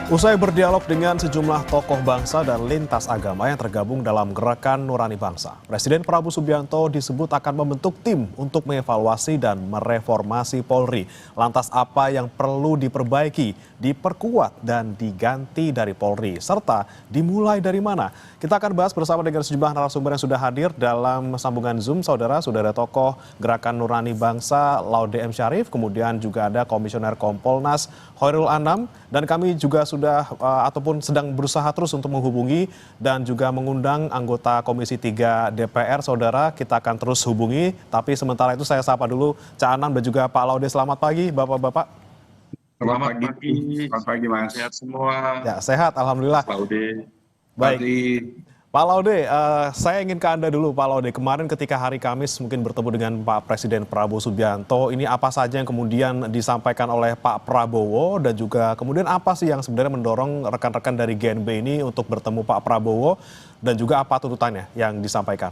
Usai berdialog dengan sejumlah tokoh bangsa dan lintas agama yang tergabung dalam Gerakan Nurani Bangsa, Presiden Prabowo Subianto disebut akan membentuk tim untuk mengevaluasi dan mereformasi Polri. Lantas apa yang perlu diperbaiki, diperkuat, dan diganti dari Polri, serta dimulai dari mana? Kita akan bahas bersama dengan sejumlah narasumber yang sudah hadir dalam sambungan Zoom, saudara. Sudah ada tokoh Gerakan Nurani Bangsa, Laude M. Syarif, kemudian juga ada Komisioner Kompolnas, Khairul Anam, dan kami juga sudah ataupun sedang berusaha terus untuk menghubungi dan juga mengundang anggota Komisi 3 DPR, saudara. Kita akan terus hubungi, tapi sementara itu saya sapa dulu Cak Anam dan juga Pak Laude. Selamat pagi, Bapak-Bapak. Selamat pagi. Selamat pagi, Mas. Sehat semua. Ya, sehat, Alhamdulillah. Pak Laude. Baik. Pagi. Pak Laude, saya ingin ke Anda dulu, Pak Laude. Kemarin ketika hari Kamis mungkin bertemu dengan Pak Presiden Prabowo Subianto, ini apa saja yang kemudian disampaikan oleh Pak Prabowo dan juga kemudian apa sih yang sebenarnya mendorong rekan-rekan dari GNB ini untuk bertemu Pak Prabowo dan juga apa tuntutannya yang disampaikan?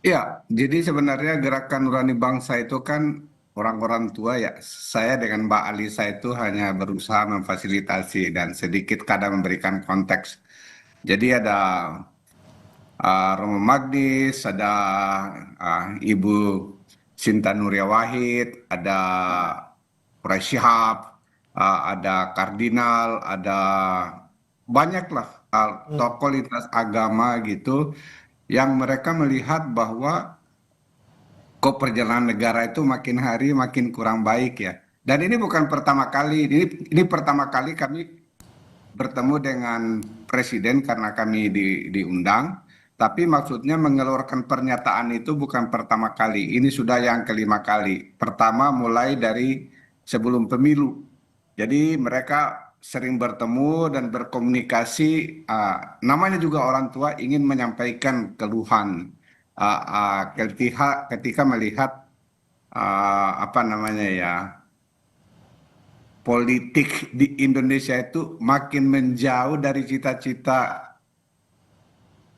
Ya, jadi sebenarnya Gerakan Nurani Bangsa itu kan orang-orang tua ya. Saya dengan Mbak Alisa itu hanya berusaha memfasilitasi dan sedikit kadang memberikan konteks. Jadi ada Romo Magdis, ada Ibu Sinta Nuria Wahid, ada Quraish Shihab, ada kardinal, ada banyaklah tokoh lintas agama gitu yang mereka melihat bahwa kok perjalanan negara itu makin hari makin kurang baik ya. Dan ini bukan pertama kali, ini pertama kali kami bertemu dengan presiden karena kami diundang, tapi maksudnya mengeluarkan pernyataan itu bukan pertama kali, ini sudah yang kelima kali. Pertama mulai dari sebelum pemilu. Jadi mereka sering bertemu dan berkomunikasi, namanya juga orang tua ingin menyampaikan keluhan ketika melihat apa namanya ya, politik di Indonesia itu makin menjauh dari cita-cita,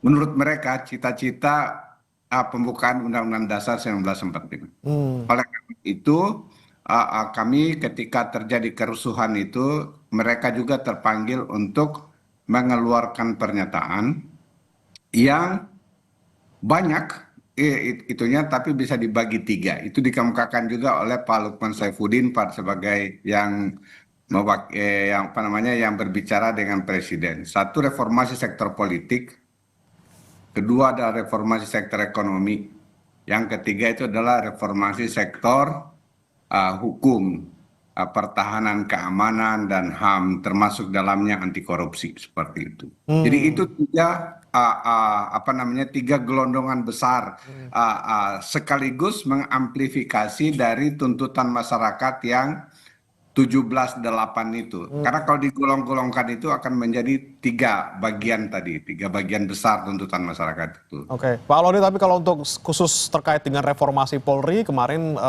menurut mereka cita-cita pembukaan Undang-Undang Dasar 1945. Oleh karena itu kami ketika terjadi kerusuhan itu mereka juga terpanggil untuk mengeluarkan pernyataan yang banyak itunya tapi bisa dibagi tiga. Itu dikemukakan juga oleh Pak Lukman Saifuddin sebagai yang apa namanya yang berbicara dengan presiden. Satu, reformasi sektor politik. Kedua adalah reformasi sektor ekonomi. Yang ketiga itu adalah reformasi sektor hukum, pertahanan, keamanan, dan HAM, termasuk dalamnya anti korupsi seperti itu. Jadi itu tiga apa namanya tiga gelondongan besar sekaligus mengamplifikasi dari tuntutan masyarakat yang 17/8 itu. Karena kalau digolong-golongkan itu akan menjadi tiga bagian tadi, tiga bagian besar tuntutan masyarakat itu. Oke, Pak Laude, tapi kalau untuk khusus terkait dengan reformasi Polri, kemarin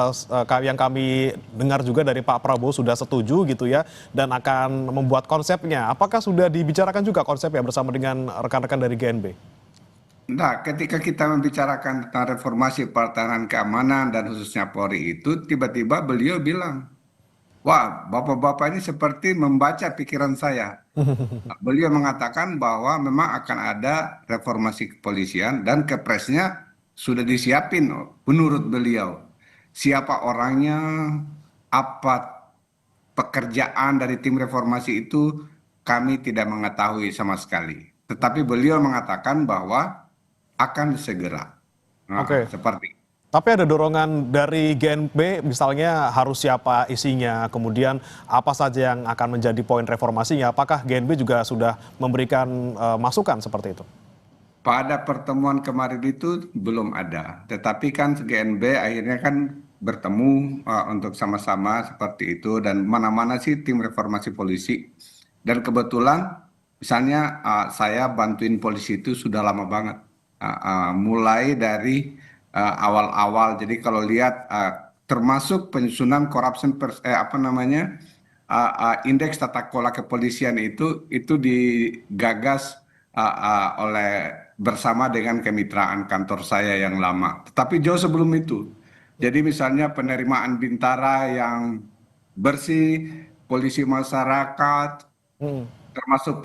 yang kami dengar juga dari Pak Prabowo sudah setuju gitu ya, dan akan membuat konsepnya. Apakah sudah dibicarakan juga konsepnya bersama dengan rekan-rekan dari GNB? Nah, ketika kita membicarakan tentang reformasi pertahanan keamanan dan khususnya Polri itu, tiba-tiba beliau bilang, wah, bapak-bapak ini seperti membaca pikiran saya. Beliau mengatakan bahwa memang akan ada reformasi kepolisian dan kepresnya sudah disiapin menurut beliau. Siapa orangnya, apa pekerjaan dari tim reformasi itu kami tidak mengetahui sama sekali. Tetapi beliau mengatakan bahwa akan segera. Oke. Seperti Tapi ada dorongan dari GNB misalnya harus siapa isinya, kemudian apa saja yang akan menjadi poin reformasinya. Apakah GNB juga sudah memberikan masukan seperti itu? pada pertemuan kemarin itu belum ada, tetapi kan GNB akhirnya kan bertemu untuk sama-sama seperti itu dan mana-mana sih tim reformasi polisi. Dan kebetulan misalnya saya bantuin polisi itu sudah lama banget, mulai dari awal-awal. Jadi kalau lihat termasuk penyusunan apa namanya indeks tata kelola kepolisian itu digagas oleh bersama dengan kemitraan kantor saya yang lama. Tetapi jauh sebelum itu. Jadi misalnya penerimaan Bintara yang bersih, polisi masyarakat, Hmm. termasuk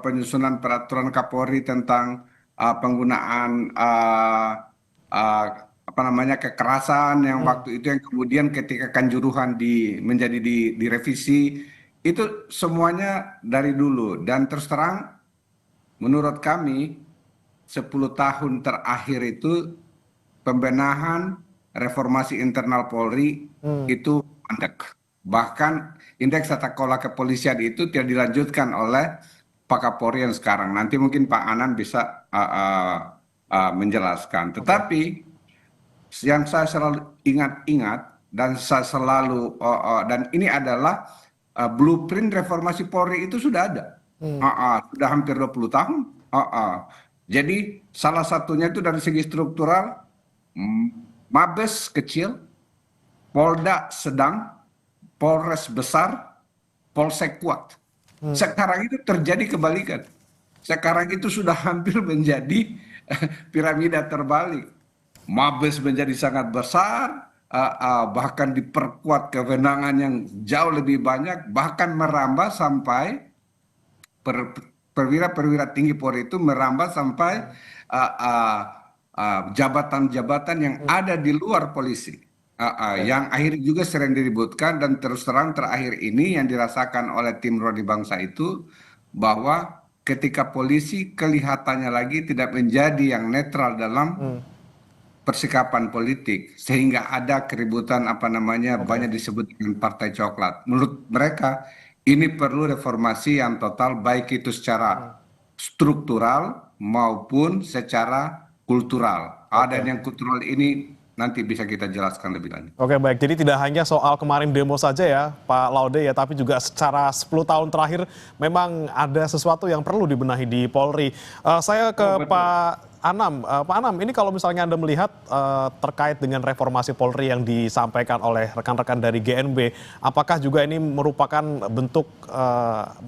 penyusunan peraturan Kapolri tentang penggunaan uh, apa namanya kekerasan yang Hmm. waktu itu yang kemudian ketika Kanjuruhan menjadi direvisi itu semuanya dari dulu dan terus terang menurut kami 10 tahun terakhir itu pembenahan reformasi internal Polri Hmm. itu mandek. Bahkan indeks tata kelola kepolisian itu tidak dilanjutkan oleh Pak Kapolri yang sekarang. Nanti mungkin Pak Anan bisa menjelaskan. Oke. Tetapi yang saya selalu ingat-ingat dan saya selalu dan ini adalah blueprint reformasi Polri itu sudah ada. Hmm. Sudah hampir 20 tahun. Jadi salah satunya itu dari segi struktural, Mabes kecil, Polda sedang, Polres besar, Polsek kuat. Sekarang itu terjadi kebalikan. Sekarang itu sudah hampir menjadi piramida terbalik. Mabes menjadi sangat besar, bahkan diperkuat kewenangan yang jauh lebih banyak, bahkan merambah sampai perwira-perwira tinggi Polri itu merambah sampai jabatan-jabatan yang ada di luar polisi. Oke. Yang akhirnya juga sering diributkan dan terus terang terakhir ini yang dirasakan oleh tim Rodi Bangsa itu bahwa ketika polisi kelihatannya lagi tidak menjadi yang netral dalam Hmm. persikapan politik sehingga ada keributan apa namanya Oke. banyak disebut dengan partai coklat. Menurut mereka ini perlu reformasi yang total baik itu Hmm. secara struktural maupun secara kultural. Ada Oke. yang kultural ini nanti bisa kita jelaskan lebih lanjut. Oke, baik. Jadi tidak hanya soal kemarin demo saja ya, Pak Laude ya, tapi juga secara 10 tahun terakhir memang ada sesuatu yang perlu dibenahi di Polri. Saya Oh ke betul. Pak Anam. Pak Anam, ini kalau misalnya Anda melihat terkait dengan reformasi Polri yang disampaikan oleh rekan-rekan dari GNB, apakah juga ini merupakan bentuk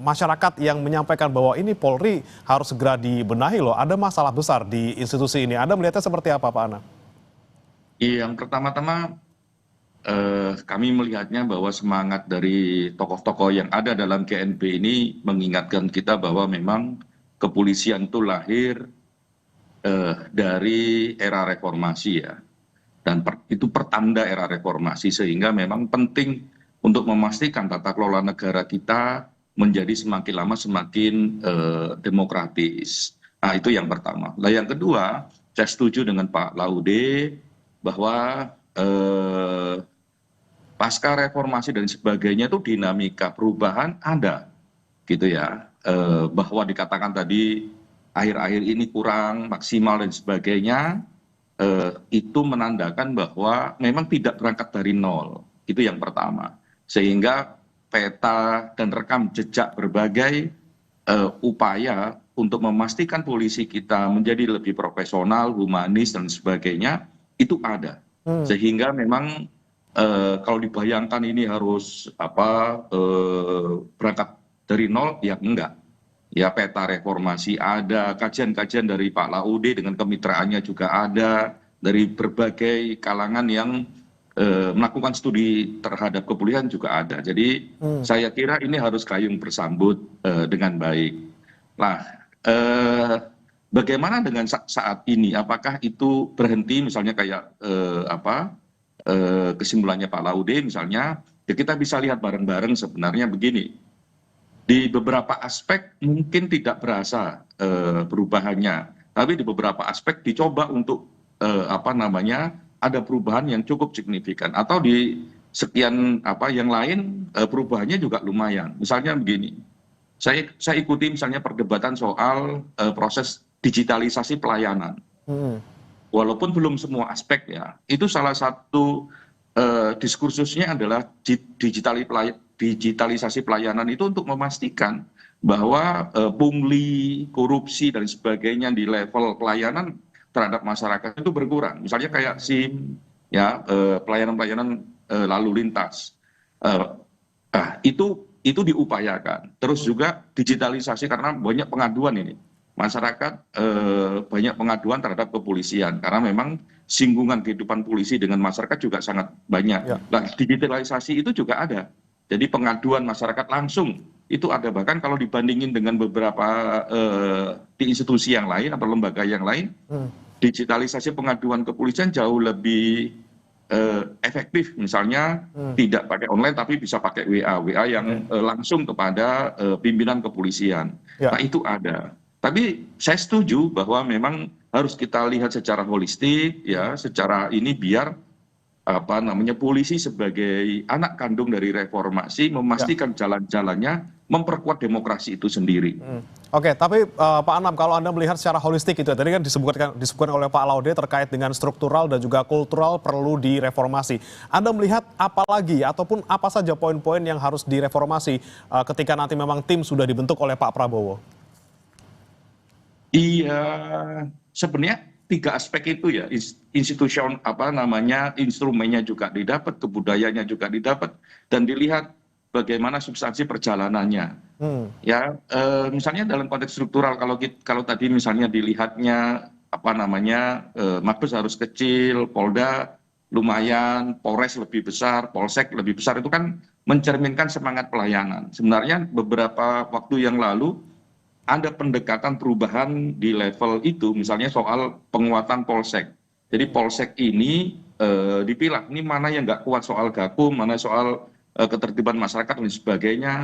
masyarakat yang menyampaikan bahwa ini Polri harus segera dibenahi loh, ada masalah besar di institusi ini. Anda melihatnya seperti apa, Pak Anam? Yang pertama-tama kami melihatnya bahwa semangat dari tokoh-tokoh yang ada dalam GNB ini mengingatkan kita bahwa memang kepolisian itu lahir dari era reformasi ya, dan itu pertanda era reformasi sehingga memang penting untuk memastikan tata kelola negara kita menjadi semakin lama semakin demokratis. Nah itu yang pertama. Nah yang kedua, saya setuju dengan Pak Laude bahwa pasca reformasi dan sebagainya itu dinamika perubahan ada gitu ya, bahwa dikatakan tadi akhir-akhir ini kurang maksimal dan sebagainya, itu menandakan bahwa memang tidak berangkat dari nol, itu yang pertama, sehingga peta dan rekam jejak berbagai upaya untuk memastikan polisi kita menjadi lebih profesional, humanis dan sebagainya itu ada, Hmm. sehingga memang kalau dibayangkan ini harus berangkat dari nol, ya enggak. Ya peta reformasi ada, kajian-kajian dari Pak Laude dengan kemitraannya juga ada, dari berbagai kalangan yang melakukan studi terhadap kepolisian juga ada. Jadi Hmm. saya kira ini harus gayung bersambut dengan baik. Nah, bagaimana dengan saat ini? Apakah itu berhenti misalnya kayak kesimpulannya Pak Laude misalnya, ya kita bisa lihat bareng-bareng sebenarnya begini. Di beberapa aspek mungkin tidak berasa perubahannya, tapi di beberapa aspek dicoba untuk ada perubahan yang cukup signifikan, atau di sekian yang lain perubahannya juga lumayan. Misalnya begini, saya ikuti misalnya perdebatan soal proses digitalisasi pelayanan. Hmm. Walaupun belum semua aspek ya, itu salah satu diskursusnya adalah digitalisasi pelayanan itu untuk memastikan bahwa pungli, korupsi dan sebagainya di level pelayanan terhadap masyarakat itu berkurang. Misalnya kayak SIM, ya pelayanan-pelayanan lalu lintas, itu diupayakan. Terus juga digitalisasi karena banyak pengaduan ini. Masyarakat banyak pengaduan terhadap kepolisian karena memang singgungan kehidupan polisi dengan masyarakat juga sangat banyak. Ya. Nah, digitalisasi itu juga ada. Jadi pengaduan masyarakat langsung itu ada, bahkan kalau dibandingin dengan beberapa di institusi yang lain atau lembaga yang lain, digitalisasi pengaduan kepolisian jauh lebih efektif. Misalnya tidak pakai online tapi bisa pakai WA yang langsung kepada pimpinan kepolisian. Ya. Nah itu ada. Tapi saya setuju bahwa memang harus kita lihat secara holistik ya, secara ini biar polisi sebagai anak kandung dari reformasi memastikan jalan-jalannya memperkuat demokrasi itu sendiri. Oke, tapi Pak Anam, kalau Anda melihat secara holistik itu, tadi kan disebutkan oleh Pak Laude terkait dengan struktural dan juga kultural perlu direformasi. Anda melihat apa lagi ataupun apa saja poin-poin yang harus direformasi ketika nanti memang tim sudah dibentuk oleh Pak Prabowo? Iya, sebenarnya 3 aspek itu ya, instrumennya juga didapat, kebudayaannya juga didapat, dan dilihat bagaimana substansi perjalanannya. Ya, misalnya dalam konteks struktural, kalau tadi misalnya dilihatnya Mabes harus kecil, Polda lumayan, Polres lebih besar, Polsek lebih besar, itu kan mencerminkan semangat pelayanan. Sebenarnya beberapa waktu yang lalu ada pendekatan perubahan di level itu, misalnya soal penguatan Polsek. Jadi Polsek ini dipilah, ini mana yang nggak kuat soal gakum, mana soal ketertiban masyarakat dan sebagainya.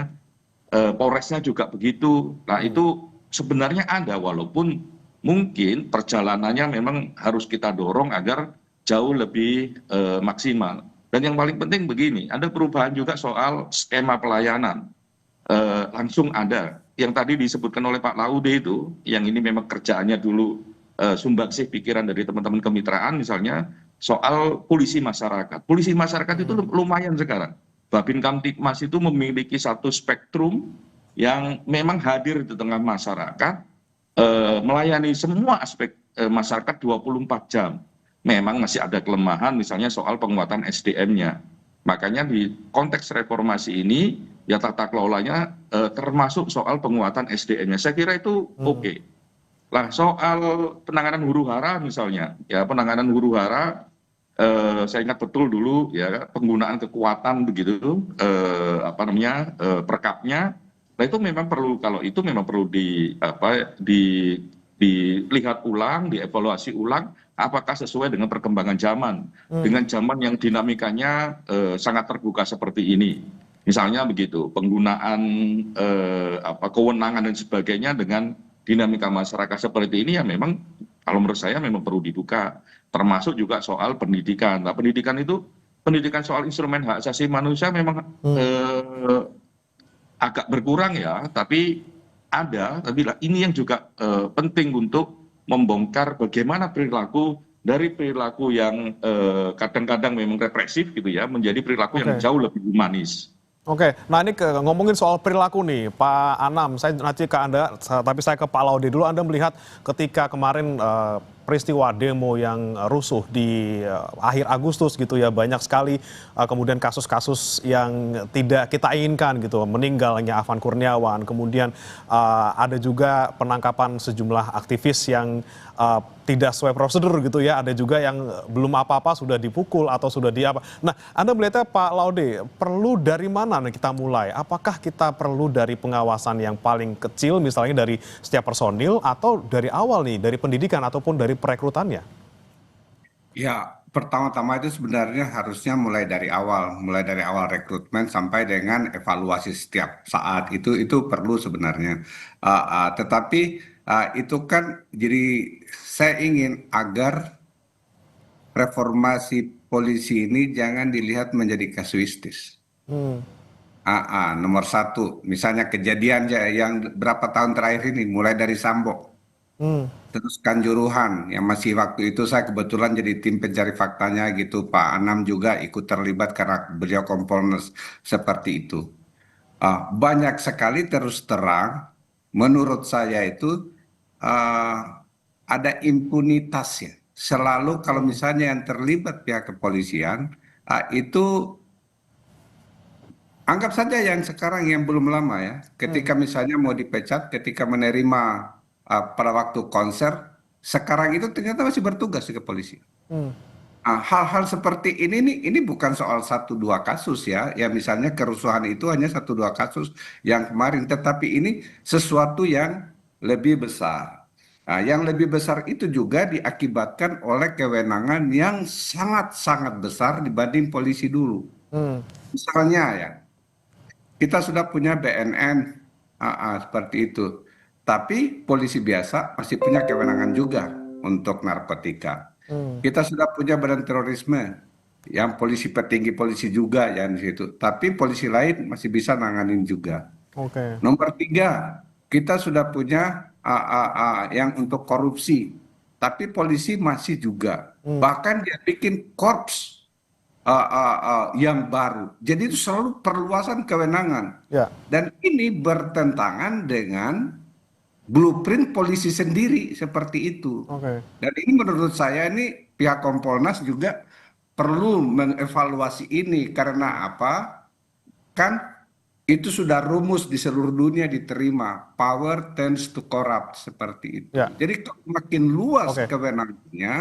Polresnya juga begitu. Nah itu sebenarnya ada, walaupun mungkin perjalanannya memang harus kita dorong agar jauh lebih maksimal. Dan yang paling penting begini, ada perubahan juga soal skema pelayanan. Langsung ada yang tadi disebutkan oleh Pak Laude itu, yang ini memang kerjaannya dulu sumbangsih pikiran dari teman-teman kemitraan, misalnya soal polisi masyarakat. Polisi masyarakat itu lumayan sekarang. Babin Kamtibmas itu memiliki satu spektrum yang memang hadir di tengah masyarakat, melayani semua aspek masyarakat 24 jam. Memang masih ada kelemahan, misalnya soal penguatan SDM-nya. Makanya di konteks reformasi ini, ya tata kelolanya termasuk soal penguatan SDM-nya. Saya kira itu oke. Lah soal penanganan huru-hara misalnya, ya penanganan huru-hara, saya ingat betul dulu ya penggunaan kekuatan begitu, perkapnya. Nah itu memang perlu, kalau itu memang perlu dilihat ulang, dievaluasi ulang, apakah sesuai dengan perkembangan zaman, dengan zaman yang dinamikanya sangat terbuka seperti ini. Misalnya begitu, penggunaan kewenangan dan sebagainya dengan dinamika masyarakat seperti ini, ya memang kalau menurut saya memang perlu dibuka. Termasuk juga soal pendidikan. Nah pendidikan itu, pendidikan soal instrumen hak asasi manusia memang agak berkurang ya, tapi ada, tapi ini yang juga penting untuk membongkar bagaimana perilaku dari perilaku yang kadang-kadang memang represif gitu ya, menjadi perilaku yang jauh lebih humanis. Oke, nah ini ngomongin soal perilaku nih, Pak Anam, saya nanti ke Anda, tapi saya ke Pak Laude dulu. Anda melihat ketika kemarin peristiwa demo yang rusuh di akhir Agustus gitu ya, banyak sekali kemudian kasus-kasus yang tidak kita inginkan gitu, meninggalnya Afan Kurniawan, kemudian ada juga penangkapan sejumlah aktivis yang tidak sesuai prosedur gitu ya, ada juga yang belum apa-apa sudah dipukul atau sudah apa. Nah, Anda melihatnya Pak Laude, perlu dari mana nih kita mulai? Apakah kita perlu dari pengawasan yang paling kecil misalnya dari setiap personil, atau dari awal nih, dari pendidikan ataupun dari perekrutannya? Ya, pertama-tama itu sebenarnya harusnya mulai dari awal rekrutmen sampai dengan evaluasi setiap saat itu perlu sebenarnya. Tetapi itu kan jadi saya ingin agar reformasi polisi ini jangan dilihat menjadi kasuistis. Nomor satu, misalnya kejadian yang berapa tahun terakhir ini, mulai dari Sambo, terus Kanjuruhan, yang masih waktu itu saya kebetulan jadi tim pencari faktanya gitu, Pak Anam juga ikut terlibat karena beliau Kompolnas seperti itu. Banyak sekali terus terang, menurut saya itu ada impunitas ya. Selalu kalau misalnya yang terlibat pihak kepolisian, itu anggap saja yang sekarang yang belum lama ya, ketika misalnya mau dipecat, ketika menerima pada waktu konser, sekarang itu ternyata masih bertugas di kepolisian. hal-hal seperti ini nih, ini bukan soal satu dua kasus ya. Ya misalnya kerusuhan itu hanya satu dua kasus yang kemarin, tetapi ini sesuatu yang lebih besar. Nah, yang lebih besar itu juga diakibatkan oleh kewenangan yang sangat-sangat besar dibanding polisi dulu. Hmm, Misalnya ya, kita sudah punya BNN, seperti itu. Tapi polisi biasa masih punya kewenangan juga untuk narkotika. hmm, Kita sudah punya badan terorisme, yang polisi petinggi polisi juga ya di situ. Tapi polisi lain masih bisa nanganin juga. oke, Nomor tiga, kita sudah punya yang untuk korupsi. Tapi polisi masih juga. hmm, Bahkan dia bikin korps yang baru. Jadi itu selalu perluasan kewenangan. ya, Dan ini bertentangan dengan blueprint polisi sendiri seperti itu. oke, Dan ini menurut saya ini pihak Kompolnas juga perlu mengevaluasi ini karena apa? Kan itu sudah rumus di seluruh dunia diterima. Power tends to corrupt seperti itu. ya, Jadi kalau makin luas oke, kewenangannya,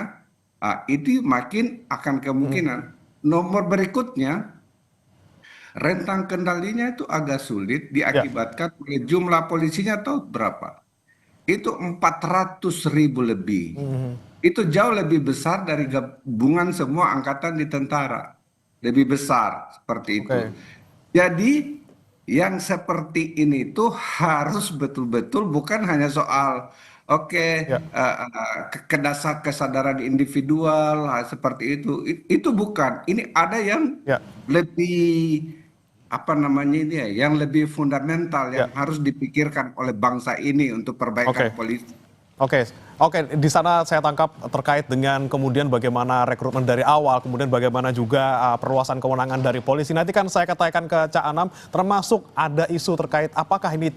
itu makin akan hmm, kemungkinan. Nomor berikutnya, rentang kendalinya itu agak sulit ya, diakibatkan oleh jumlah polisinya tahu berapa? Itu 400.000 lebih. hmm, Itu jauh lebih besar dari gabungan semua angkatan di tentara. Lebih besar seperti itu. oke, Jadi yang seperti ini tuh harus betul-betul bukan hanya soal oke, ya, kesadaran individual seperti itu. Itu bukan. Ini ada yang ya, lebih apa namanya ini ya, yang lebih fundamental ya, yang harus dipikirkan oleh bangsa ini untuk perbaikan oke. polisi. Oke, oke. Di sana saya tangkap terkait dengan kemudian bagaimana rekrutmen dari awal, kemudian bagaimana juga perluasan kewenangan dari polisi. Nanti kan saya katakan ke Cak Anam, termasuk ada isu terkait apakah ini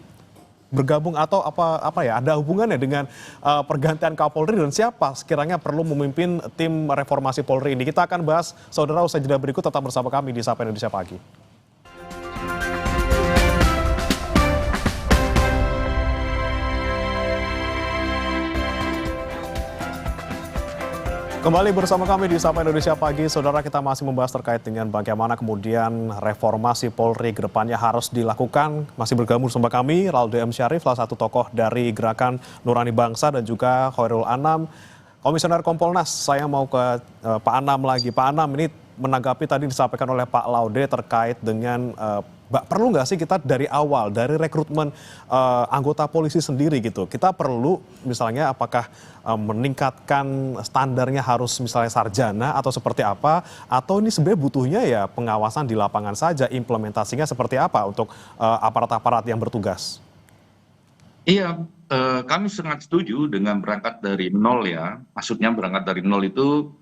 bergabung atau apa ya, ada hubungannya dengan pergantian Kapolri dan siapa sekiranya perlu memimpin tim reformasi Polri ini. Kita akan bahas, saudara, usai jeda berikut, tetap bersama kami di Sapa Indonesia Pagi. Kembali bersama kami di Sapa Indonesia Pagi, saudara, kita masih membahas terkait dengan bagaimana kemudian reformasi Polri ke depannya harus dilakukan. Masih bergabung bersama kami, Raldo M. Syarif, salah satu tokoh dari Gerakan Nurani Bangsa, dan juga Khairul Anam, Komisioner Kompolnas. Saya mau ke Pak Anam lagi. Pak Anam, ini menanggapi tadi disampaikan oleh Pak Laude terkait dengan perlu nggak sih kita dari awal, dari rekrutmen anggota polisi sendiri gitu, kita perlu misalnya apakah meningkatkan standarnya harus misalnya sarjana atau seperti apa, atau ini sebenarnya butuhnya ya pengawasan di lapangan saja, implementasinya seperti apa untuk aparat-aparat yang bertugas? Iya, kami sangat setuju dengan berangkat dari nol ya. Maksudnya berangkat dari nol itu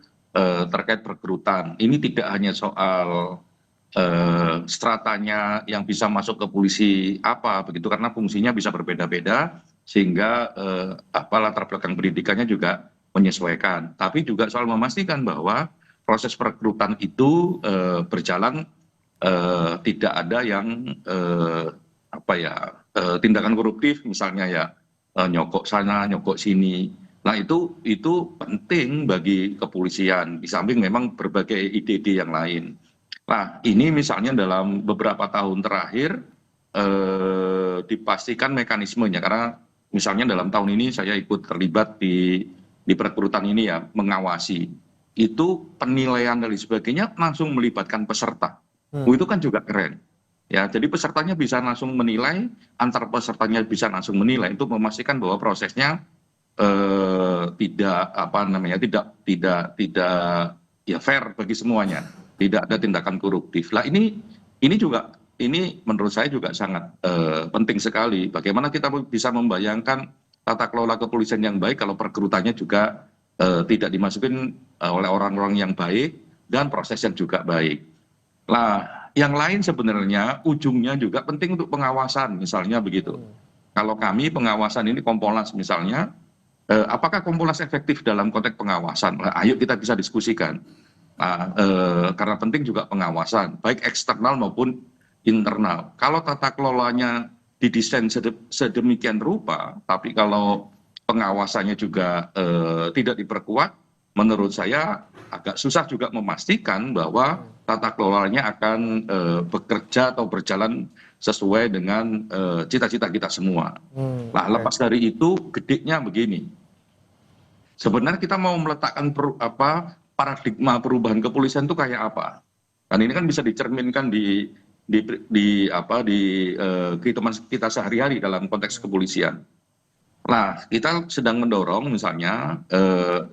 terkait perekrutan. Ini tidak hanya soal stratanya yang bisa masuk ke polisi apa begitu, karena fungsinya bisa berbeda-beda sehingga latar belakang pendidikannya juga menyesuaikan. Tapi juga soal memastikan bahwa proses perekrutan itu berjalan, tidak ada yang tindakan koruptif misalnya ya, nyokok sana nyokok sini. Nah itu penting bagi kepolisian, di samping memang berbagai ide-ide yang lain. Nah ini misalnya dalam beberapa tahun terakhir dipastikan mekanismenya, karena misalnya dalam tahun ini saya ikut terlibat di perekrutan ini ya, mengawasi. Itu penilaian dan sebagainya langsung melibatkan peserta. Itu kan juga keren. Ya, jadi pesertanya bisa langsung menilai, antar pesertanya bisa langsung menilai, untuk memastikan bahwa prosesnya tidak ya fair bagi semuanya, tidak ada tindakan koruptif. Lah ini menurut saya juga sangat penting sekali. Bagaimana kita bisa membayangkan tata kelola kepolisian yang baik kalau perekrutannya juga tidak dimasukin oleh orang-orang yang baik dan proses yang juga baik. Lah yang lain sebenarnya ujungnya juga penting untuk pengawasan, misalnya begitu. Kalau kami pengawasan ini Kompolnas misalnya, apakah Kompolnas efektif dalam konteks pengawasan? Nah, ayo kita bisa diskusikan. Nah, karena penting juga pengawasan, baik eksternal maupun internal. Kalau tata kelolanya didesain sedemikian rupa, tapi kalau pengawasannya juga tidak diperkuat, menurut saya agak susah juga memastikan bahwa tata kelolanya akan bekerja atau berjalan sesuai dengan cita-cita kita semua. Nah, lepas dari itu, gedenya begini. Sebenarnya kita mau meletakkan paradigma perubahan kepolisian itu kayak apa? Dan ini kan bisa dicerminkan di kehidupan kita sehari-hari dalam konteks kepolisian. Nah, kita sedang mendorong misalnya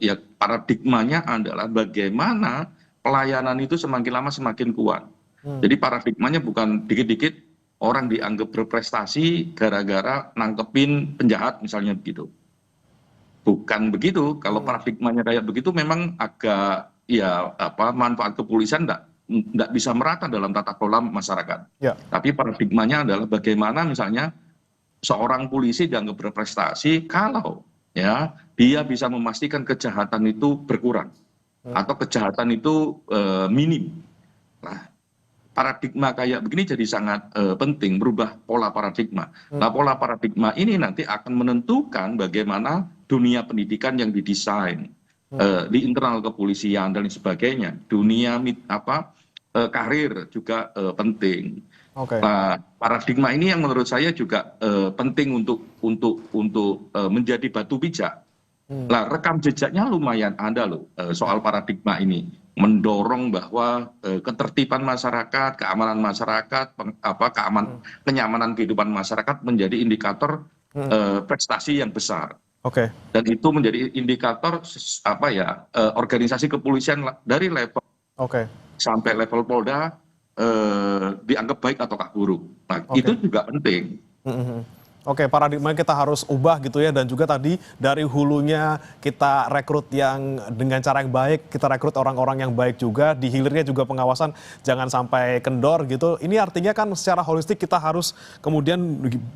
ya paradigmanya adalah bagaimana pelayanan itu semakin lama semakin kuat. Jadi paradigmanya bukan dikit-dikit orang dianggap berprestasi gara-gara nangkepin penjahat misalnya begitu. Bukan begitu. Kalau paradigmanya kayak begitu memang agak ya manfaat kepolisian enggak bisa merata dalam tata kelola masyarakat. Ya. Tapi paradigmanya adalah bagaimana misalnya seorang polisi dianggap berprestasi kalau ya dia bisa memastikan kejahatan itu berkurang atau kejahatan itu minim. Nah, paradigma kayak begini jadi sangat penting, berubah pola paradigma. Nah, pola paradigma ini nanti akan menentukan bagaimana dunia pendidikan yang didesain di internal kepolisian dan sebagainya. Dunia karir juga penting. Nah, paradigma ini yang menurut saya juga penting untuk menjadi batu pijak. Nah, rekam jejaknya lumayan ada loh soal paradigma ini, mendorong bahwa ketertiban masyarakat, keamanan masyarakat, kenyamanan kehidupan masyarakat menjadi indikator prestasi yang besar. Dan itu menjadi indikator organisasi kepolisian dari level sampai level Polda dianggap baik ataukah buruk. Nah, itu juga penting. Paradigma kita harus ubah gitu ya, dan juga tadi dari hulunya kita rekrut yang dengan cara yang baik, kita rekrut orang-orang yang baik juga, di hilirnya juga pengawasan jangan sampai kendor gitu. Ini artinya kan secara holistik kita harus kemudian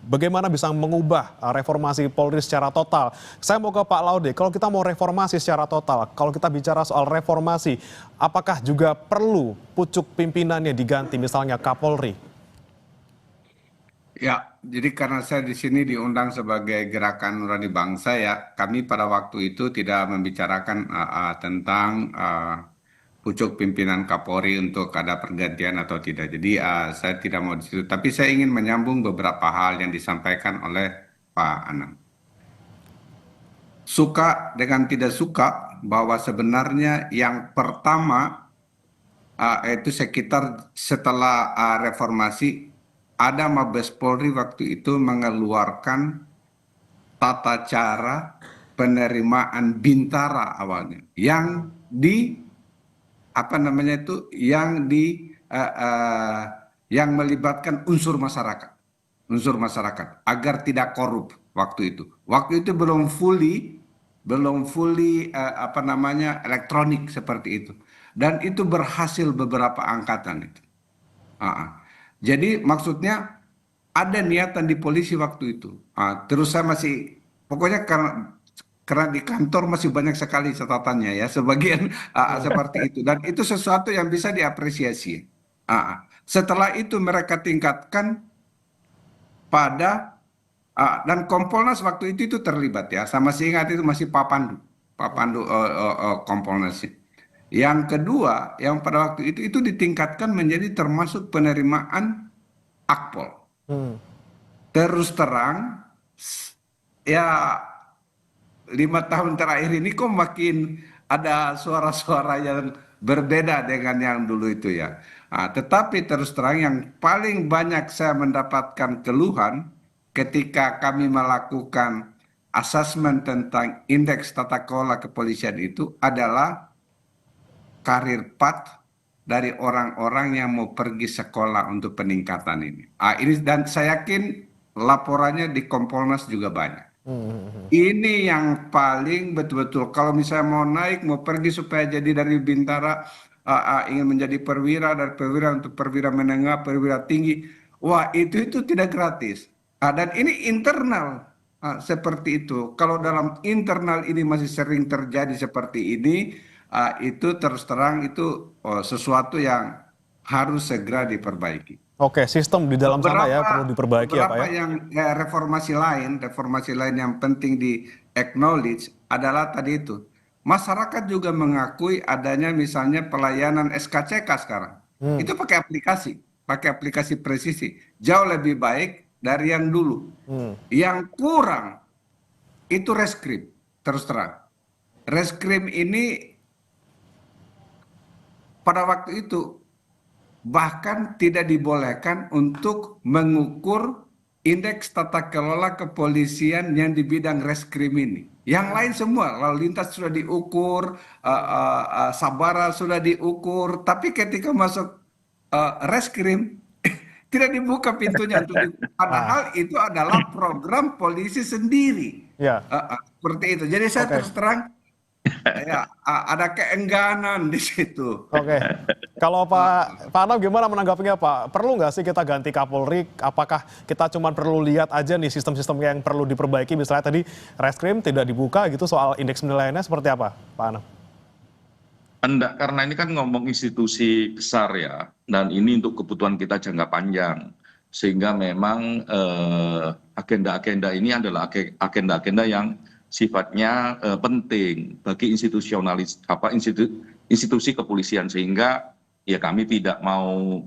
bagaimana bisa mengubah reformasi Polri secara total. Saya mau ke Pak Laude, kalau kita mau reformasi secara total, kalau kita bicara soal reformasi, apakah juga perlu pucuk pimpinannya diganti misalnya Kapolri? Ya, jadi karena saya di sini diundang sebagai Gerakan Nurani Bangsa ya, kami pada waktu itu tidak membicarakan tentang pucuk pimpinan Kapolri untuk ada pergantian atau tidak. Jadi saya tidak mau di situ, tapi saya ingin menyambung beberapa hal yang disampaikan oleh Pak Anam. Suka dengan tidak suka bahwa sebenarnya yang pertama itu sekitar setelah reformasi, ada Mabes Polri waktu itu mengeluarkan tata cara penerimaan bintara awalnya yang yang melibatkan unsur masyarakat agar tidak korup waktu itu. Waktu itu belum fully elektronik seperti itu, dan itu berhasil beberapa angkatan itu. Jadi maksudnya ada niatan di polisi waktu itu. Terus saya pokoknya karena di kantor masih banyak sekali catatannya ya, sebagian seperti itu. Dan itu sesuatu yang bisa diapresiasi. Setelah itu mereka tingkatkan pada, dan Kompolnas waktu itu terlibat ya. Saya masih ingat itu masih Pak Pandu Kompolnas. Yang kedua, yang pada waktu itu ditingkatkan menjadi termasuk penerimaan Akpol. Terus terang, ya 5 tahun terakhir ini kok makin ada suara-suara yang berbeda dengan yang dulu itu ya. Tetapi terus terang yang paling banyak saya mendapatkan keluhan ketika kami melakukan asesmen tentang indeks tata kelola kepolisian itu adalah karir path dari orang-orang yang mau pergi sekolah untuk peningkatan ini. Dan saya yakin laporannya di Kompolnas juga banyak. Ini yang paling betul-betul kalau misalnya mau naik, mau pergi supaya jadi dari bintara ingin menjadi perwira, dari perwira untuk perwira menengah, perwira tinggi. Wah, itu tidak gratis. Dan ini internal seperti itu. Kalau dalam internal ini masih sering terjadi seperti ini, itu terus terang itu sesuatu yang harus segera diperbaiki. Sistem di dalam sana ya perlu diperbaiki ya Pak ya. Beberapa yang reformasi lain yang penting di acknowledge adalah tadi itu masyarakat juga mengakui adanya misalnya pelayanan SKCK sekarang. Itu pakai aplikasi presisi. Jauh lebih baik dari yang dulu. Yang kurang itu reskrim, terus terang. Reskrim ini pada waktu itu bahkan tidak dibolehkan untuk mengukur indeks tata kelola kepolisian yang di bidang reskrim ini. Yang lain semua, lalu lintas sudah diukur, sabara sudah diukur, tapi ketika masuk reskrim tidak dibuka pintunya untuk padahal itu adalah program polisi sendiri. Ya. Seperti itu. Jadi saya terus terang ya ada keengganan di situ. Oke. Kalau Pak Anam gimana menanggapinya Pak? Perlu nggak sih kita ganti Kapolri? Apakah kita cuma perlu lihat aja nih sistem-sistem yang perlu diperbaiki? Misalnya tadi reskrim tidak dibuka gitu, soal indeks penilaiannya seperti apa Pak Anam? Enggak, karena ini kan ngomong institusi besar ya, dan ini untuk kebutuhan kita jangka panjang. Sehingga memang agenda-agenda ini adalah agenda-agenda yang sifatnya penting bagi institusi kepolisian, sehingga ya kami tidak mau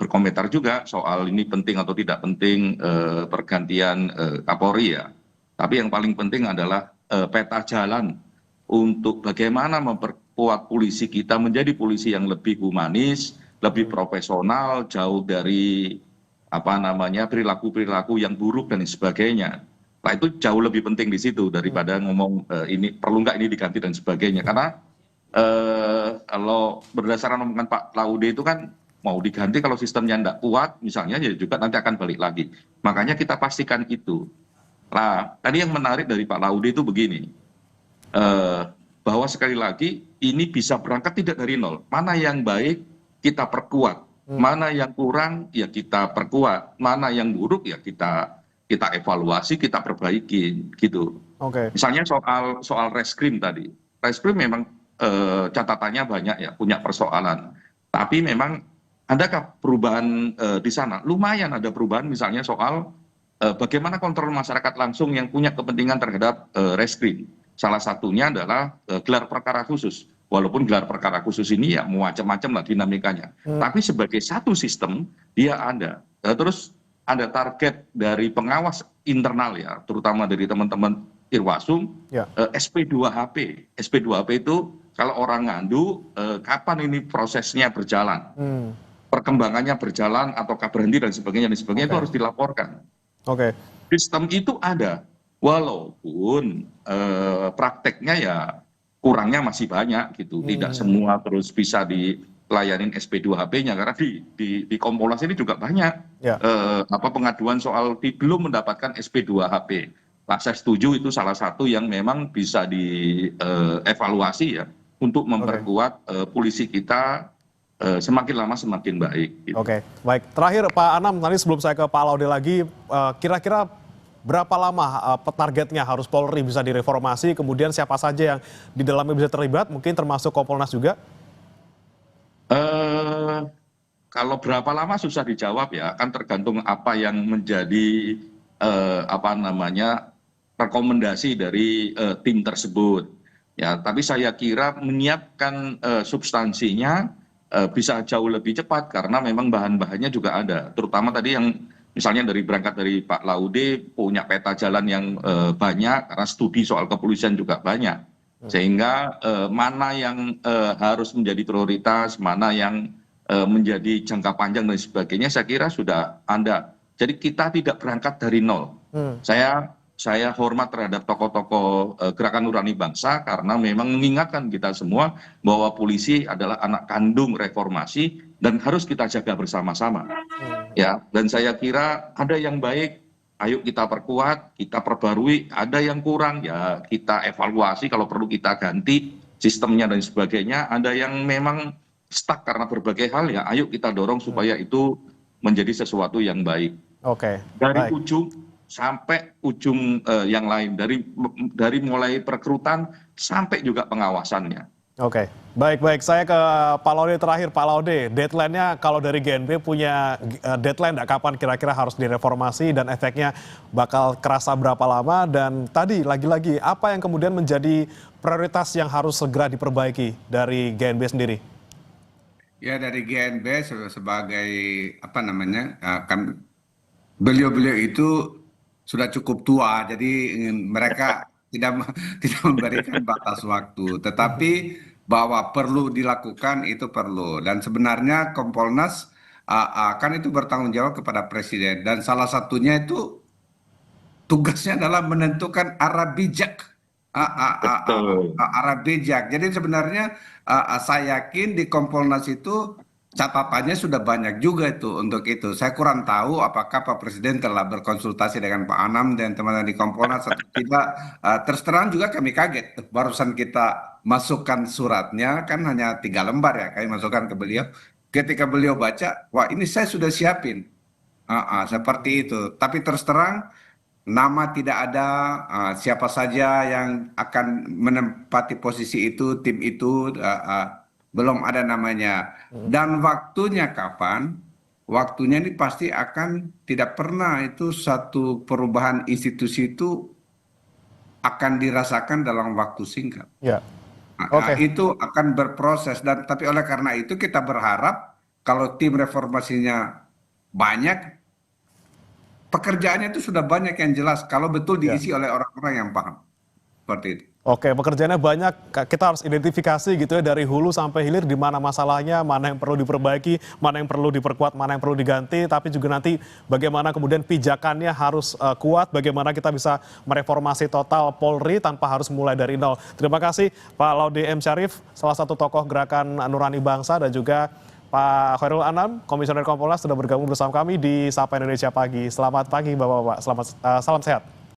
berkomentar juga soal ini penting atau tidak penting pergantian Kapolri ya. Tapi yang paling penting adalah peta jalan untuk bagaimana memperkuat polisi kita menjadi polisi yang lebih humanis, lebih profesional, jauh dari perilaku-perilaku yang buruk dan sebagainya. Nah itu jauh lebih penting di situ daripada ngomong ini perlu nggak ini diganti dan sebagainya. Karena kalau berdasarkan omongan Pak Laude itu kan mau diganti kalau sistemnya nggak kuat misalnya, ya juga nanti akan balik lagi. Makanya kita pastikan itu. Nah tadi yang menarik dari Pak Laude itu begini, bahwa sekali lagi ini bisa berangkat tidak dari nol. Mana yang baik kita perkuat, mana yang kurang ya kita perkuat, mana yang buruk ya kita evaluasi, kita perbaiki gitu. Misalnya soal reskrim tadi, reskrim memang catatannya banyak ya, punya persoalan. Tapi memang adakah perubahan di sana? Lumayan ada perubahan, misalnya soal bagaimana kontrol masyarakat langsung yang punya kepentingan terhadap reskrim. Salah satunya adalah gelar perkara khusus. Walaupun gelar perkara khusus ini ya macam-macam lah dinamikanya. Tapi sebagai satu sistem dia ada. Terus ada target dari pengawas internal ya, terutama dari teman-teman Irwasum, SP2HP. SP2HP itu kalau orang ngandu, kapan ini prosesnya berjalan, perkembangannya berjalan ataukah berhenti dan sebagainya itu harus dilaporkan. Sistem itu ada, walaupun prakteknya ya kurangnya masih banyak gitu, tidak semua terus bisa dilayanin SP2HP-nya, karena di Kompolnas ini juga banyak pengaduan soal belum mendapatkan SP2HP. Nah, saya setuju itu salah satu yang memang bisa dievaluasi ya untuk memperkuat polisi kita semakin lama semakin baik. Gitu. Oke, baik. Terakhir Pak Anam, nanti sebelum saya ke Pak Laude lagi, kira-kira berapa lama targetnya harus Polri bisa direformasi, kemudian siapa saja yang di dalamnya bisa terlibat, mungkin termasuk Kompolnas juga? Kalau berapa lama susah dijawab ya, kan tergantung apa yang menjadi rekomendasi dari tim tersebut. Ya, tapi saya kira menyiapkan substansinya bisa jauh lebih cepat karena memang bahan-bahannya juga ada. Terutama tadi yang misalnya berangkat dari Pak Laude punya peta jalan yang banyak karena studi soal kepolisian juga banyak. Sehingga mana yang harus menjadi prioritas, mana yang menjadi jangka panjang dan sebagainya saya kira sudah ada. Jadi kita tidak berangkat dari nol. Saya hormat terhadap tokoh-tokoh Gerakan Nurani Bangsa karena memang mengingatkan kita semua bahwa polisi adalah anak kandung reformasi dan harus kita jaga bersama-sama. Ya, dan saya kira ada yang baik, ayo kita perkuat, kita perbarui, ada yang kurang ya kita evaluasi, kalau perlu kita ganti sistemnya dan sebagainya. Ada yang memang stuck karena berbagai hal ya ayo kita dorong supaya itu menjadi sesuatu yang baik. Dari ujung sampai ujung yang lain, dari mulai perekrutan sampai juga pengawasannya. Oke, baik. Saya ke Pak Laude terakhir. Pak Laude, deadline-nya kalau dari GNB punya deadline nggak kapan kira-kira harus direformasi dan efeknya bakal kerasa berapa lama? Dan tadi lagi-lagi apa yang kemudian menjadi prioritas yang harus segera diperbaiki dari GNB sendiri? Ya dari GNB sebagai apa namanya, kan beliau-beliau itu sudah cukup tua, jadi mereka tidak memberikan batas waktu. Tetapi bahwa perlu dilakukan itu perlu. Dan sebenarnya Kompolnas kan itu bertanggung jawab kepada Presiden. Dan salah satunya itu tugasnya adalah menentukan arah bijak. Betul. Arah bijak. Jadi sebenarnya saya yakin di Kompolnas itu catatannya sudah banyak juga itu untuk itu. Saya kurang tahu apakah Pak Presiden telah berkonsultasi dengan Pak Anam dan teman-teman di Kompolnas atau tidak. Terus terang juga kami kaget. Barusan kita masukkan suratnya kan hanya 3 lembar ya kami masukkan ke beliau. Ketika beliau baca, wah ini saya sudah siapin. Seperti itu. Tapi terus terang nama tidak ada, siapa saja yang akan menempati posisi itu, tim itu belum ada namanya. Dan waktunya kapan? Waktunya ini pasti akan tidak pernah itu satu perubahan institusi itu akan dirasakan dalam waktu singkat. Ya, oke. Itu akan berproses dan tapi oleh karena itu kita berharap kalau tim reformasinya banyak, pekerjaannya itu sudah banyak yang jelas kalau betul Ya. diisi oleh orang-orang yang paham. Seperti itu. Oke, pekerjaannya banyak. Kita harus identifikasi gitu ya dari hulu sampai hilir di mana masalahnya, mana yang perlu diperbaiki, mana yang perlu diperkuat, mana yang perlu diganti. Tapi juga nanti bagaimana kemudian pijakannya harus kuat, bagaimana kita bisa mereformasi total Polri tanpa harus mulai dari nol. Terima kasih Pak Laude M. Syarif, salah satu tokoh Gerakan Nurani Bangsa, dan juga Pak Khairul Anam, Komisioner Kompolnas, sudah bergabung bersama kami di Sapa Indonesia Pagi. Selamat pagi Bapak-Bapak, salam sehat.